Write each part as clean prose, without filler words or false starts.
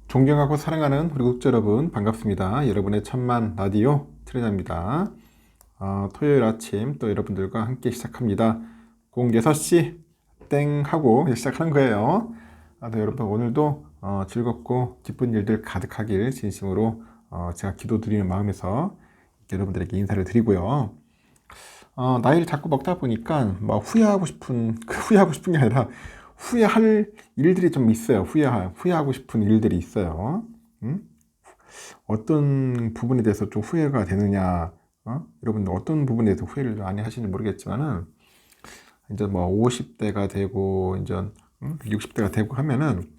존경하고 사랑하는 우리 국자 여러분 반갑습니다. 여러분의 천만 라디오 트레자입니다. 토요일 아침 또 여러분들과 함께 시작합니다. 06시 땡 하고 시작하는 거예요. 네, 여러분 오늘도 즐겁고 기쁜 일들 가득하길 진심으로 제가 기도드리는 마음에서 여러분들에게 인사를 드리고요. 나이를 자꾸 먹다 보니까 막 후회하고 싶은 게 아니라 후회할 일들이 좀 있어요. 후회하고 싶은 일들이 있어요. 응? 어떤 부분에 대해서 좀 후회가 되느냐, 여러분들 어떤 부분에 대해서 후회를 많이 하시는지 모르겠지만은, 이제 뭐 50대가 되고, 이제 60대가 되고 하면은,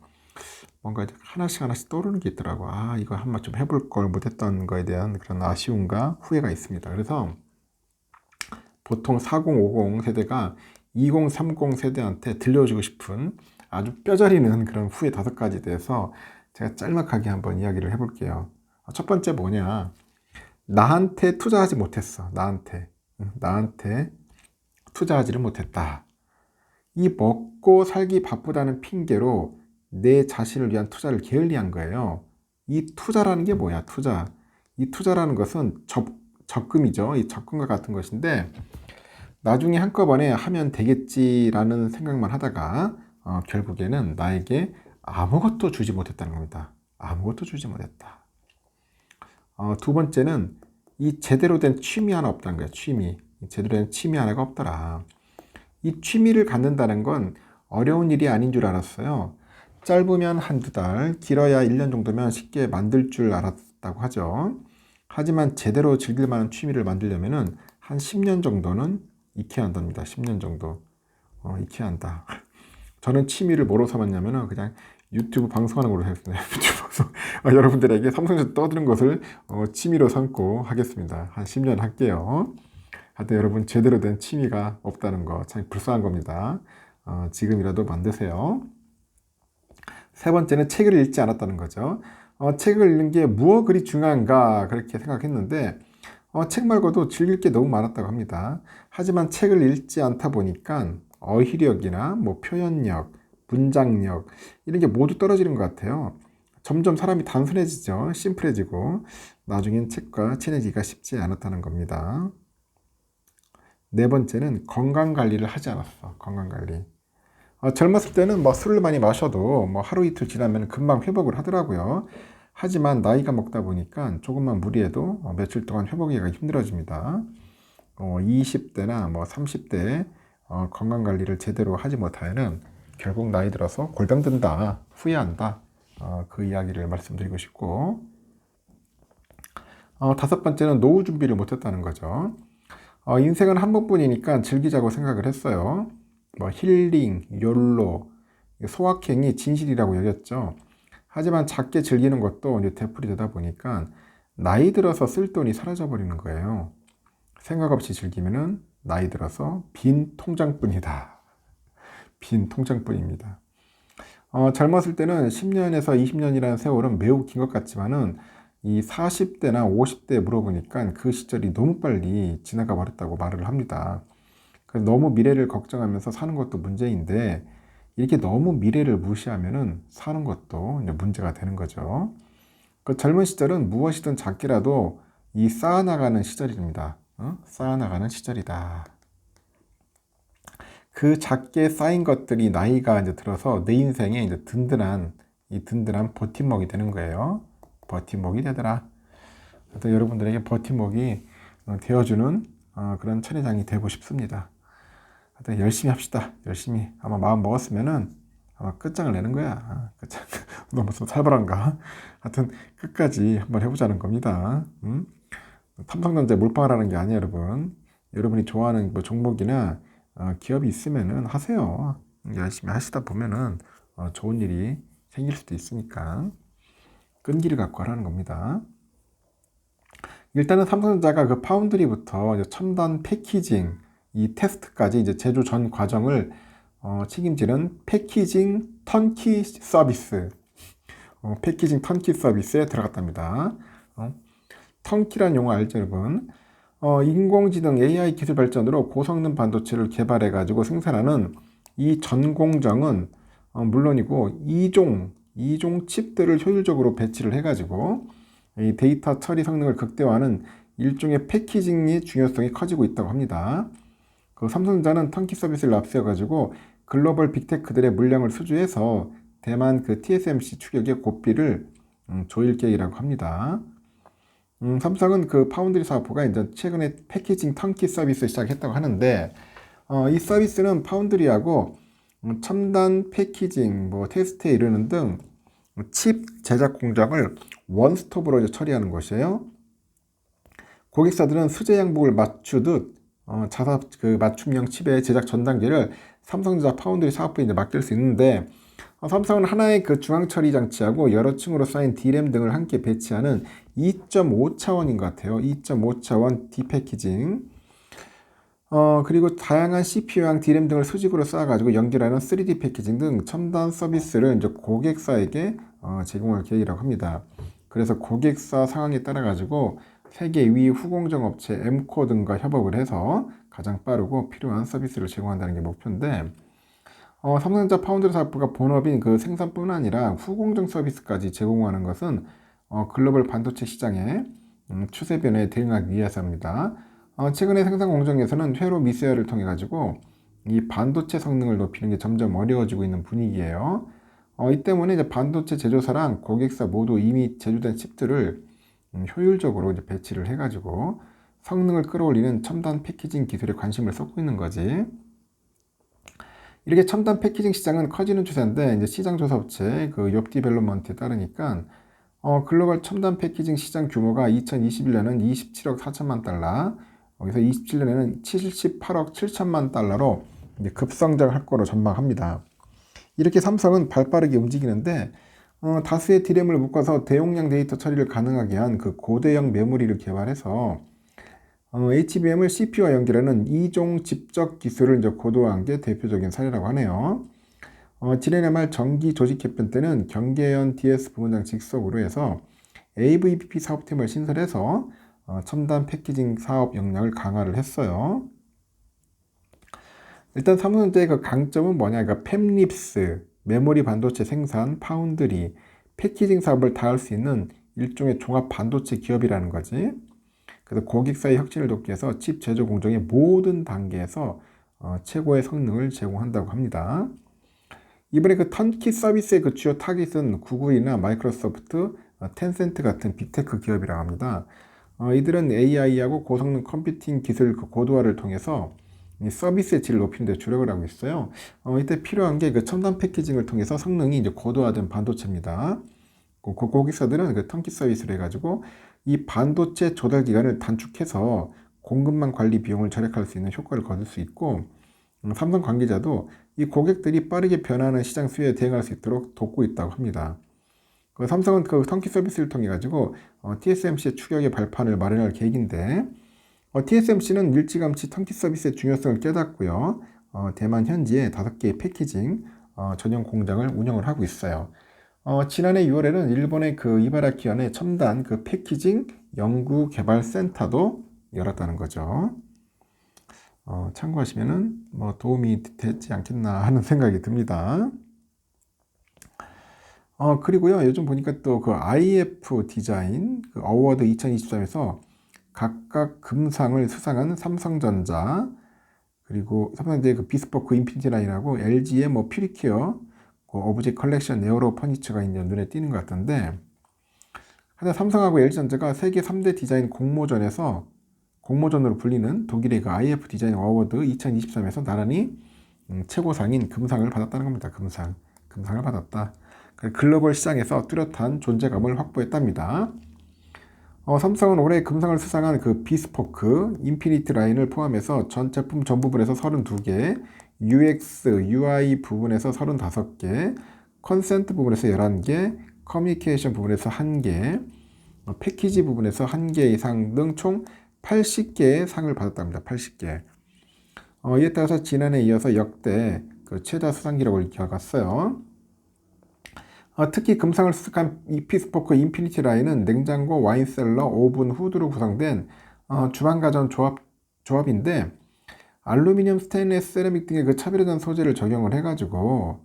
뭔가 이제 하나씩 떠오르는 게 있더라고. 이거 한번 좀 해볼 걸 못했던 거에 대한 그런 아쉬움과 후회가 있습니다. 그래서 보통 4050 세대가 2030 세대한테 들려주고 싶은 아주 뼈저리는 그런 후회 5가지에 대해서 제가 짤막하게 한번 이야기를 해볼게요. 첫 번째 뭐냐? 나한테 투자하지 못했어. 나한테 투자하지를 못했다. 이 먹고 살기 바쁘다는 핑계로 내 자신을 위한 투자를 게을리한 거예요. 이 투자라는 게 뭐야? 이 투자라는 것은 적금이죠. 이 적금과 같은 것인데 나중에 한꺼번에 하면 되겠지라는 생각만 하다가 결국에는 나에게 아무것도 주지 못했다는 겁니다. 아무것도 주지 못했다. 두 번째는 이 제대로 된 취미 하나 없다는 거예요. 제대로 된 취미 하나가 없더라. 이 취미를 갖는다는 건 어려운 일이 아닌 줄 알았어요. 짧으면 한두 달, 길어야 1년 정도면 쉽게 만들 줄 알았다고 하죠. 하지만 제대로 즐길 만한 취미를 만들려면 한 10년 정도는 익혀야 한답니다. 10년 정도 익혀야 한다. 저는 취미를 뭐로 삼았냐면 그냥 유튜브 방송하는 걸로 했습니다. 유튜브 방송. 여러분들에게 삼성에서 떠드는 것을 취미로 삼고 하겠습니다. 한 10년 할게요. 하여튼 여러분 제대로 된 취미가 없다는 거 참 불쌍한 겁니다. 지금이라도 만드세요. 세 번째는 책을 읽지 않았다는 거죠. 책을 읽는 게 무엇 그리 중요한가 그렇게 생각했는데 책 말고도 즐길 게 너무 많았다고 합니다. 하지만 책을 읽지 않다 보니까 어휘력이나 뭐 표현력, 문장력 이런 게 모두 떨어지는 것 같아요. 점점 사람이 단순해지죠. 심플해지고 나중엔 책과 친해지기가 쉽지 않았다는 겁니다. 네 번째는 건강관리를 하지 않았어. 건강관리. 젊었을 때는 뭐 술을 많이 마셔도 뭐 하루 이틀 지나면 금방 회복을 하더라고요. 하지만 나이가 먹다 보니까 조금만 무리해도 며칠 동안 회복하기가 힘들어집니다. 20대나 뭐 30대 건강관리를 제대로 하지 못하면 결국 나이 들어서 골병 든다, 후회한다. 그 이야기를 말씀드리고 싶고, 다섯 번째는 노후 준비를 못했다는 거죠. 인생은 한 번뿐이니까 즐기자고 생각을 했어요. 뭐 힐링, 욜로, 소확행이 진실이라고 여겼죠. 하지만 작게 즐기는 것도 이제 되풀이 되다 보니까 나이 들어서 쓸 돈이 사라져 버리는 거예요. 생각 없이 즐기면은 나이 들어서 빈 통장뿐이다. 빈 통장뿐입니다. 젊었을 때는 10년에서 20년이라는 세월은 매우 긴 것 같지만은 이 40대나 50대에 물어보니까 그 시절이 너무 빨리 지나가 버렸다고 말을 합니다. 그래서 너무 미래를 걱정하면서 사는 것도 문제인데 이렇게 너무 미래를 무시하면은 사는 것도 이제 문제가 되는 거죠. 그 젊은 시절은 무엇이든 작게라도 이 쌓아나가는 시절입니다. 쌓아나가는 시절이다. 그 작게 쌓인 것들이 나이가 이제 들어서 내 인생에 이제 든든한 버팀목이 되는 거예요. 버팀목이 되더라. 하여튼 여러분들에게 버팀목이 되어주는 그런 천회장이 되고 싶습니다. 하여튼 열심히 합시다. 열심히. 아마 마음 먹었으면은 아마 끝장을 내는 거야. 끝장. 너무 살벌한가? 하여튼 끝까지 한번 해보자는 겁니다. 삼성전자 몰빵하라는 게 아니에요, 여러분. 여러분이 좋아하는 뭐 종목이나 기업이 있으면은 하세요. 열심히 하시다 보면은 좋은 일이 생길 수도 있으니까 끈기를 갖고 하라는 겁니다. 일단은 삼성전자가 그 파운드리부터 이제 첨단 패키징 이 테스트까지 이제 제조 전 과정을 책임지는 패키징 턴키 서비스, 패키징 턴키 서비스에 들어갔답니다. 턴키란 용어 알죠, 여러분? 인공지능 AI 기술 발전으로 고성능 반도체를 개발해 가지고 생산하는 이 전 공정은 물론이고 2종 칩들을 효율적으로 배치를 해가지고 이 데이터 처리 성능을 극대화하는 일종의 패키징의 중요성이 커지고 있다고 합니다. 그 삼성전자는 턴키 서비스를 앞세워가지고 글로벌 빅테크들의 물량을 수주해서 대만 그 TSMC 추격의 고삐를 조일 계획이라고 합니다. 삼성은 그 파운드리 사업부가 이제 최근에 패키징 턴키 서비스 시작했다고 하는데, 이 서비스는 파운드리하고 첨단 패키징, 뭐 테스트에 이르는 등 칩 제작 공정을 원스톱으로 이제 처리하는 것이에요. 고객사들은 수제 양복을 맞추듯 자사 그 맞춤형 칩의 제작 전 단계를 삼성전자 파운드리 사업부에 이제 맡길 수 있는데, 삼성은 하나의 그 중앙 처리 장치하고 여러 층으로 쌓인 D램 등을 함께 배치하는 2.5 차원인 것 같아요. 2.5 차원 디패키징. 그리고 다양한 CPU랑 D램 등을 수직으로 쌓아가지고 연결하는 3D 패키징 등 첨단 서비스를 이제 고객사에게 제공할 계획이라고 합니다. 그래서 고객사 상황에 따라 가지고 세계 위 후공정 업체 엠코 등과 협업을 해서 가장 빠르고 필요한 서비스를 제공한다는 게 목표인데, 삼성전자 파운드리 사업부가 본업인 그 생산뿐 아니라 후공정 서비스까지 제공하는 것은 글로벌 반도체 시장의 추세 변화에 대응하기 위해서입니다. 최근에 생산 공정에서는 회로 미세화를 통해 가지고 이 반도체 성능을 높이는 게 점점 어려워지고 있는 분위기예요. 이 때문에 이제 반도체 제조사랑 고객사 모두 이미 제조된 칩들을 효율적으로 이제 배치를 해가지고 성능을 끌어올리는 첨단 패키징 기술에 관심을 쏟고 있는 거지. 이렇게 첨단 패키징 시장은 커지는 추세인데, 이제 시장 조사 업체 그 욥디벨롭먼트에 따르니까 글로벌 첨단 패키징 시장 규모가 2021년은 27억 4천만 달러, 여기서 27년에는 78억 7천만 달러로 이제 급성장할 거로 전망합니다. 이렇게 삼성은 발빠르게 움직이는데, 다수의 D램을 묶어서 대용량 데이터 처리를 가능하게 한 그 고대형 메모리를 개발해서 HBM을 CPU와 연결하는 2종 집적 기술을 이제 고도화한 게 대표적인 사례라고 하네요. 지난해 말 정기 조직 개편 때는 경계현 DS 부문장 직속으로 해서 AVP 사업팀을 신설해서 첨단 패키징 사업 역량을 강화를 했어요. 일단 삼성전자의 그 강점은 뭐냐? 그러니까 팹립스, 메모리 반도체 생산, 파운드리, 패키징 사업을 다 할 수 있는 일종의 종합 반도체 기업이라는 거지. 그래서 고객사의 혁신을 돕기 위해서 칩 제조 공정의 모든 단계에서 최고의 성능을 제공한다고 합니다. 이번에 그 턴키 서비스의 그 주요 타깃은 구글이나 마이크로소프트, 텐센트 같은 빅테크 기업이라고 합니다. 이들은 AI하고 고성능 컴퓨팅 기술 그 고도화를 통해서 이 서비스의 질을 높이는 데 주력을 하고 있어요. 이때 필요한 게 그 첨단 패키징을 통해서 성능이 이제 고도화된 반도체입니다. 고객사들은 그 턴키 서비스를 해가지고 이 반도체 조달 기간을 단축해서 공급망 관리 비용을 절약할 수 있는 효과를 거둘 수 있고, 삼성 관계자도 이 고객들이 빠르게 변하는 시장 수요에 대응할 수 있도록 돕고 있다고 합니다. 삼성은 그 턴키 서비스를 통해 가지고 TSMC의 추격의 발판을 마련할 계획인데, TSMC는 일찌감치 턴키 서비스의 중요성을 깨닫고요. 대만 현지에 5개의 패키징 전용 공장을 운영을 하고 있어요. 지난해 6월에는 일본의 그 이바라키현의 첨단 그 패키징 연구 개발 센터도 열었다는 거죠. 참고하시면은 뭐 도움이 되지 않겠나 하는 생각이 듭니다. 그리고요, 요즘 보니까 또 그 IF 디자인 그 어워드 2023에서 각각 금상을 수상한 삼성전자, 그리고 삼성전자의 그 비스포크 인피니티 라인하고 LG의 뭐 퓨리케어 그 오브젝 컬렉션 에어로 퍼니처가 이제 눈에 띄는 것 같던데, 하여튼 삼성하고 LG전자가 세계 3대 디자인 공모전으로 불리는 독일의 그 IF 디자인 어워드 2023에서 나란히 최고상인 금상을 받았다는 겁니다. 금상을 받았다. 글로벌 시장에서 뚜렷한 존재감을 확보했답니다. 삼성은 올해 금상을 수상한 그 비스포크, 인피니티 라인을 포함해서 전 제품 전 부분에서 32개, UX, UI 부분에서 35개, 컨센트 부분에서 11개, 커뮤니케이션 부분에서 1개, 패키지 부분에서 1개 이상 등 총 80개의 상을 받았답니다. 80개. 이에 따라서 지난해에 이어서 역대 그 최다 수상 기록을 이어갔어요. 특히 금상을 수상한 이 비스포크 인피니티 라인은 냉장고, 와인셀러, 오븐, 후드로 구성된 주방가전 조합인데, 알루미늄, 스테인리스, 세라믹 등의 그 차별화된 소재를 적용을 해가지고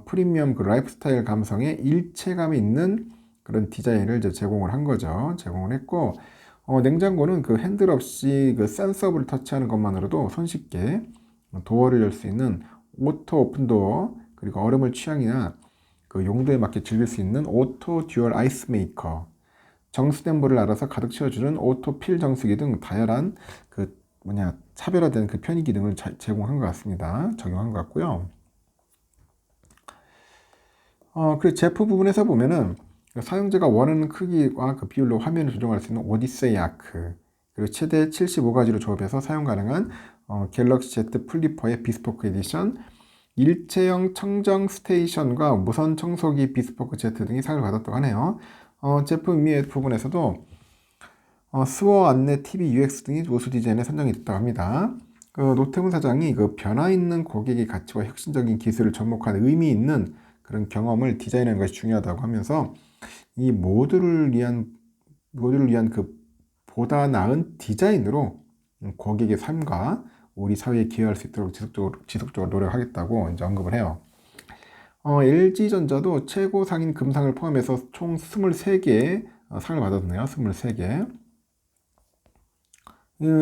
프리미엄 그 라이프스타일 감성에 일체감이 있는 그런 디자인을 이제 제공을 한 거죠. 제공을 했고, 냉장고는 그 핸들 없이 그 센서블 터치하는 것만으로도 손쉽게 도어를 열 수 있는 오토 오픈 도어, 그리고 얼음을 취향이나 그 용도에 맞게 즐길 수 있는 오토 듀얼 아이스 메이커, 정수된 물을 알아서 가득 채워주는 오토 필 정수기 등 다양한 그 차별화된 그 편의 기능을 제공한 것 같습니다. 적용한 것 같고요. 그 제품 부분에서 보면은 사용자가 원하는 크기와 그 비율로 화면을 조정할 수 있는 오디세이 아크, 그리고 최대 75가지로 조합해서 사용 가능한 갤럭시 Z 플리퍼의 비스포크 에디션, 일체형 청정 스테이션과 무선 청소기 비스포크 Z 등이 상을 받았다고 하네요. 제품 위의 부분에서도 스워 안내 TV UX 등이 우수 디자인에 선정이 됐다고 합니다. 노태훈 사장이 그 변화 있는 고객의 가치와 혁신적인 기술을 접목한 의미 있는 그런 경험을 디자인하는 것이 중요하다고 하면서 이 모두를 위한 그 보다 나은 디자인으로 고객의 삶과 우리 사회에 기여할 수 있도록 지속적으로 노력하겠다고 이제 언급을 해요. LG전자도 최고 상인 금상을 포함해서 총 23개의 상을 받았네요. 23개.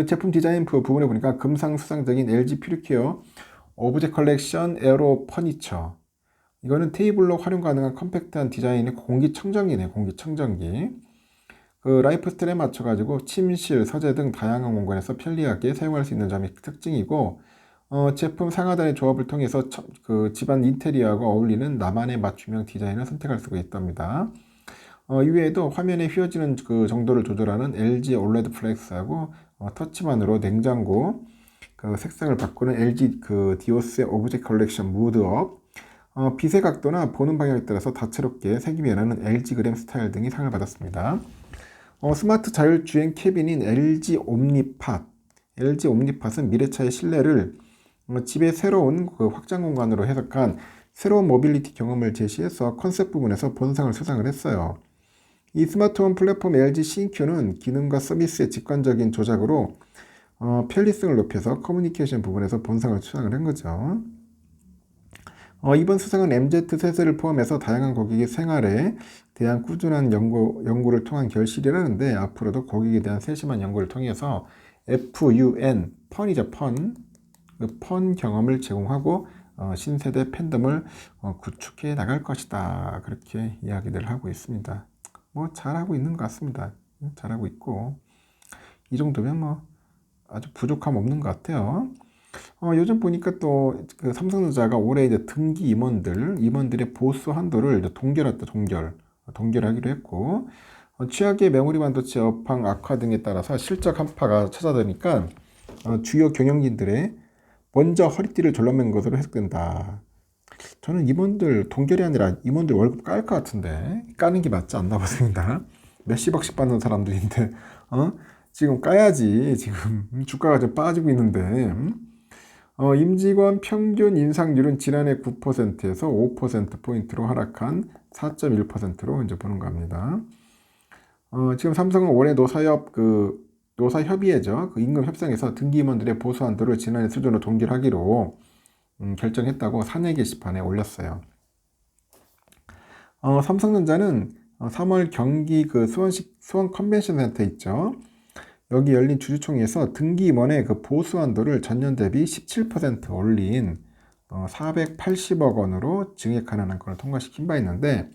제품 디자인 부분에 보니까 금상 수상적인 LG 퓨리케어 오브젝 컬렉션 에어로 퍼니처, 이거는 테이블로 활용 가능한 컴팩트한 디자인의 공기청정기네. 공기청정기. 그 라이프 스타일에 맞춰가지고 침실, 서재 등 다양한 공간에서 편리하게 사용할 수 있는 점이 특징이고, 제품 상하단의 조합을 통해서 그 집안 인테리어하고 어울리는 나만의 맞춤형 디자인을 선택할 수가 있답니다. 이외에도 화면에 휘어지는 그 정도를 조절하는 LG OLED 플렉스하고 터치만으로 냉장고 그 색상을 바꾸는 LG 그 디오스의 오브젝트 컬렉션 무드업, 빛의 각도나 보는 방향에 따라서 다채롭게 색이 변하는 LG 그램 스타일 등이 상을 받았습니다. 스마트 자율주행 캐빈인 LG 옴니팟. LG 옴니팟은 미래차의 실내를 집의 새로운 그 확장 공간으로 해석한 새로운 모빌리티 경험을 제시해서 컨셉 부분에서 본상을 수상을 했어요. 이 스마트홈 플랫폼 LG CQ는 기능과 서비스의 직관적인 조작으로 편리성을 높여서 커뮤니케이션 부분에서 본상을 수상을 한 거죠. 이번 수상은 MZ 세대를 포함해서 다양한 고객의 생활에 대한 꾸준한 연구를 통한 결실이라는데, 앞으로도 고객에 대한 세심한 연구를 통해서 FUN, 펀이죠, 펀. 그 펀 경험을 제공하고 신세대 팬덤을 구축해 나갈 것이다. 그렇게 이야기를 하고 있습니다. 뭐 잘하고 있는 것 같습니다. 잘하고 있고, 이 정도면 뭐 아주 부족함 없는 것 같아요. 요즘 보니까 또 그 삼성전자가 올해 이제 등기 임원들의 보수 한도를 이제 동결하기로 했고, 최악의 메모리 반도체 업황 악화 등에 따라서 실적 한파가 찾아드니까 주요 경영진들의 먼저 허리띠를 졸라맨 것으로 해석된다. 저는 임원들 동결이 아니라 임원들 월급 깔 것 같은데 까는 게 맞지 않나 보습니다. 몇십억씩 받는 사람들인데 지금 까야지. 지금 주가가 좀 빠지고 있는데. 임직원 평균 인상률은 지난해 9%에서 5%포인트로 하락한 4.1%로 이제 보는 겁니다. 지금 삼성은 올해 노사협의회죠. 그 임금 협상에서 등기 임원들의 보수 한도를 지난해 수준으로 동결하기로 결정했다고 사내 게시판에 올렸어요. 삼성전자는 3월 경기 그 수원 컨벤션 센터 있죠. 여기 열린 주주총회에서 등기 임원의 그 보수 한도를 전년 대비 17% 올린 480억 원으로 증액하는 안건을 통과시킨 바 있는데,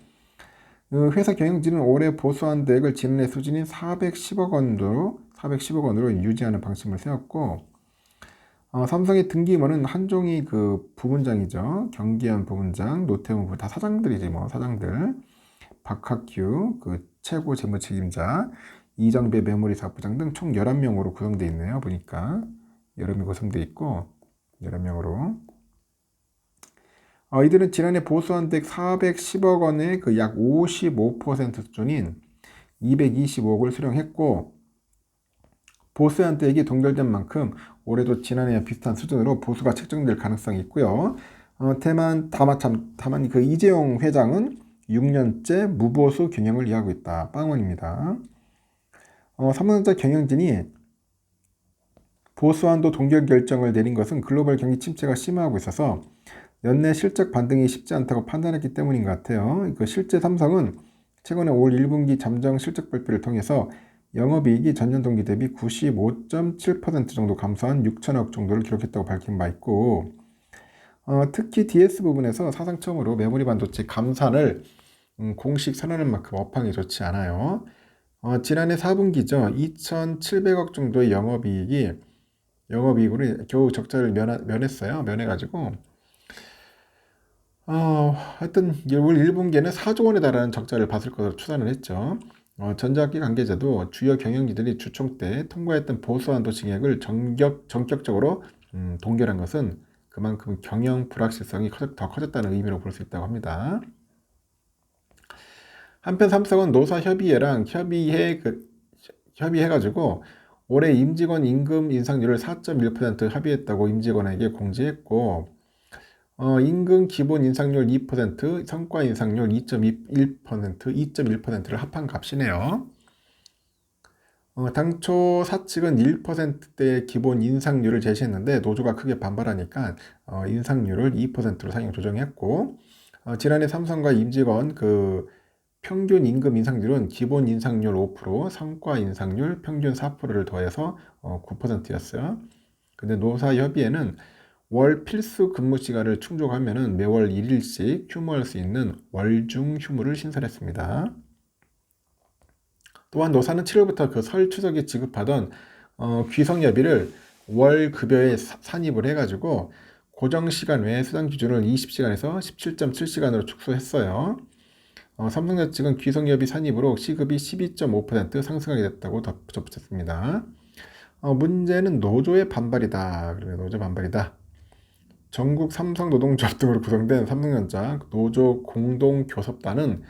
회사 경영진은 올해 보수 한도액을 지난해 수준인 410억 원으로 유지하는 방침을 세웠고, 삼성의 등기 임원은 한종희 그 부문장이죠. 경기현 부문장, 노태훈 부문 다 사장들이지 뭐 사장들. 박학규 그 최고 재무책임자, 이정배 메모리 사업부장 등 총 11명으로 구성되어 있네요. 보니까 11명 구성되어 있고 11명으로 이들은 지난해 보수한 덱 410억 원의 그 약 55% 수준인 225억을 수령했고, 보수한 덱이 동결된 만큼 올해도 지난해와 비슷한 수준으로 보수가 책정될 가능성이 있고요. 다만 그 이재용 회장은 6년째 무보수 경영을 이어가고 있다. 빵원입니다. 삼성전자 경영진이 보수한도 동결 결정을 내린 것은 글로벌 경기 침체가 심화하고 있어서 연내 실적 반등이 쉽지 않다고 판단했기 때문인 것 같아요. 실제 삼성은 최근에 올 1분기 잠정 실적 발표를 통해서 영업이익이 전년 동기 대비 95.7% 정도 감소한 6천억 정도를 기록했다고 밝힌 바 있고, 특히 DS 부분에서 사상 처음으로 메모리 반도체 감산을 공식 선언한 만큼 업황이 좋지 않아요. 지난해 4분기죠. 2,700억 정도의 영업이익으로 겨우 적자를 면했어요. 면해가지고 하여튼 올 1분기에는 4조 원에 달하는 적자를 봤을 것으로 추산을 했죠. 전자학기 관계자도 주요 경영지들이 주총 때 통과했던 보수한도 증액을 전격적으로 동결한 것은 그만큼 경영 불확실성이 더 커졌다는 의미로 볼 수 있다고 합니다. 한편 삼성은 노사협의회랑 협의해가지고 올해 임직원 임금 인상률을 4.1% 합의했다고 임직원에게 공지했고, 임금 기본 인상률 2%, 성과 인상률 2.1%를 합한 값이네요. 당초 사측은 1%대의 기본 인상률을 제시했는데 노조가 크게 반발하니까 인상률을 2%로 상향 조정했고, 지난해 삼성과 임직원 평균 임금 인상률은 기본 인상률 5%, 성과 인상률 평균 4%를 더해서 9%였어요. 근데 노사협의회는 월 필수 근무 시간을 충족하면 매월 1일씩 휴무할 수 있는 월중 휴무를 신설했습니다. 또한 노사는 7월부터 설 추석에 지급하던 귀성여비를 월 급여에 산입을 해가지고 고정 시간 외에 수당 기준을 20시간에서 17.7시간으로 축소했어요. 삼성전자 측은 귀성여비 산입으로 시급이 12.5% 상승하게 됐다고 덧붙였습니다. 문제는 노조의 반발이다. 그러면 노조 반발이다. 전국 삼성노동조합 등으로 구성된 삼성전자 노조 공동교섭단은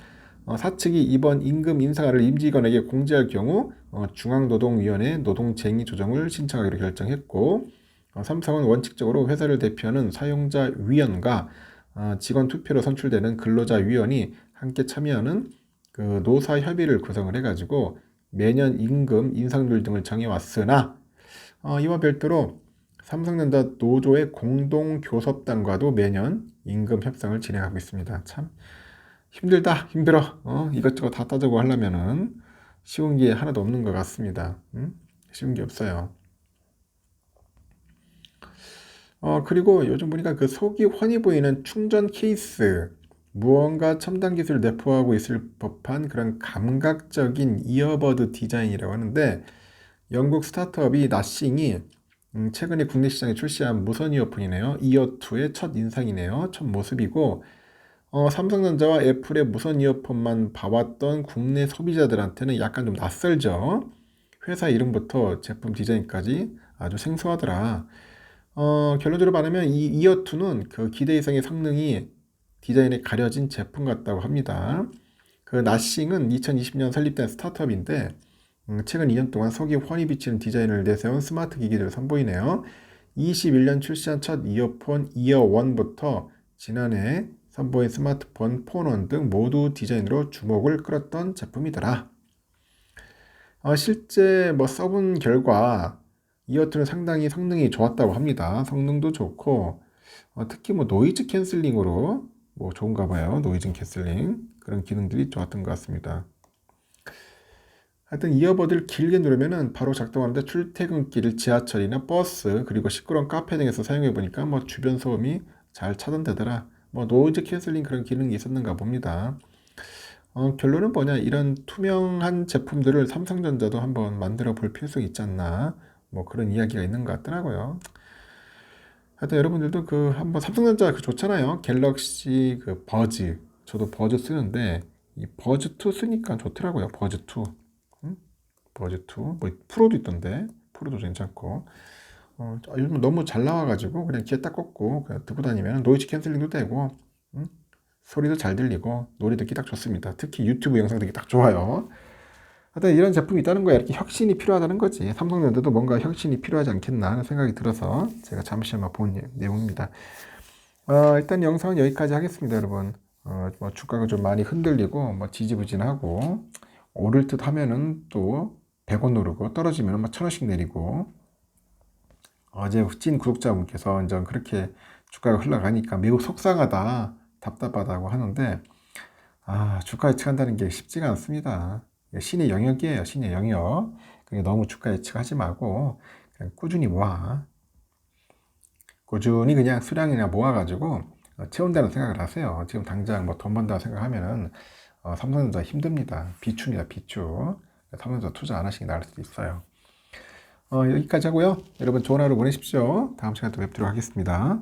사측이 이번 임금 인상안을 임직원에게 공지할 경우 중앙노동위원회 노동쟁의 조정을 신청하기로 결정했고, 삼성은 원칙적으로 회사를 대표하는 사용자위원과 직원 투표로 선출되는 근로자위원이 함께 참여하는 노사협의를 구성을 해가지고 매년 임금 인상률 등을 정해왔으나 이와 별도로 삼성전자 노조의 공동교섭단과도 매년 임금 협상을 진행하고 있습니다. 참 힘들다, 힘들어. 이것저것 다 따지고 하려면은 쉬운 게 하나도 없는 것 같습니다. 쉬운 게 없어요. 그리고 요즘 보니까 속이 훤히 보이는 충전 케이스, 무언가 첨단 기술을 내포하고 있을 법한 그런 감각적인 이어버드 디자인이라고 하는데, 영국 스타트업이 나싱이 최근에 국내 시장에 출시한 무선 이어폰이네요. 이어2의 첫 인상이네요. 첫 모습이고, 삼성전자와 애플의 무선 이어폰만 봐왔던 국내 소비자들한테는 약간 좀 낯설죠. 회사 이름부터 제품 디자인까지 아주 생소하더라. 결론적으로 말하면 이 이어2는 기대 이상의 성능이 디자인에 가려진 제품 같다고 합니다. 나싱은 2020년 설립된 스타트업인데 최근 2년 동안 속이 훤히 비치는 디자인을 내세운 스마트 기기들을 선보이네요. 21년 출시한 첫 이어폰 이어1부터 지난해 선보인 스마트폰 폰1 등 모두 디자인으로 주목을 끌었던 제품이더라. 실제 써본 결과 이어2는 상당히 성능이 좋았다고 합니다. 성능도 좋고 특히 노이즈 캔슬링으로 좋은가 봐요. 노이즈 캔슬링 그런 기능들이 좋았던 것 같습니다. 하여튼 이어버드를 길게 누르면은 바로 작동하는데 출퇴근길 지하철이나 버스 그리고 시끄러운 카페 등에서 사용해 보니까 주변 소음이 잘 차단되더라. 노이즈 캔슬링 그런 기능이 있었는가 봅니다. 결론은 뭐냐, 이런 투명한 제품들을 삼성전자도 한번 만들어 볼 필요성이 있지 않나, 그런 이야기가 있는 것 같더라고요. 하여튼 여러분들도 한번 삼성전자 좋잖아요. 갤럭시 버즈, 저도 버즈 쓰는데 이 버즈2 쓰니까 좋더라고요. 버즈2 프로도 있던데 프로도 괜찮고, 요즘 너무 잘 나와가지고 그냥 귀에 딱 꽂고 그냥 듣고 다니면 노이즈 캔슬링도 되고 소리도 잘 들리고 노래 듣기 딱 좋습니다. 특히 유튜브 영상 듣기 딱 좋아요. 하여튼 이런 제품이 있다는 거야. 이렇게 혁신이 필요하다는 거지. 삼성전자도 뭔가 혁신이 필요하지 않겠나 하는 생각이 들어서 제가 잠시 한번 본 내용입니다. 일단 영상은 여기까지 하겠습니다, 여러분. 주가가 좀 많이 흔들리고 지지부진하고 오를 듯 하면은 또 100원 오르고 떨어지면 1000원씩 내리고, 어제 찐 구독자분께서 완전 그렇게 주가가 흘러가니까 매우 속상하다, 답답하다고 하는데, 주가 예측한다는 게 쉽지가 않습니다. 신의 영역이에요, 신의 영역. 그러니까 너무 주가 예측하지 말고 그냥 꾸준히 모아. 꾸준히 그냥 수량이나 모아가지고 채운다는 생각을 하세요. 지금 당장 뭐 돈 번다고 생각하면은 삼성전자 힘듭니다. 비추입니다, 비추. 삼성전자 투자 안 하시는 게 나을 수도 있어요. 여기까지 하고요. 여러분 좋은 하루 보내십시오. 다음 시간에 또 뵙도록 하겠습니다.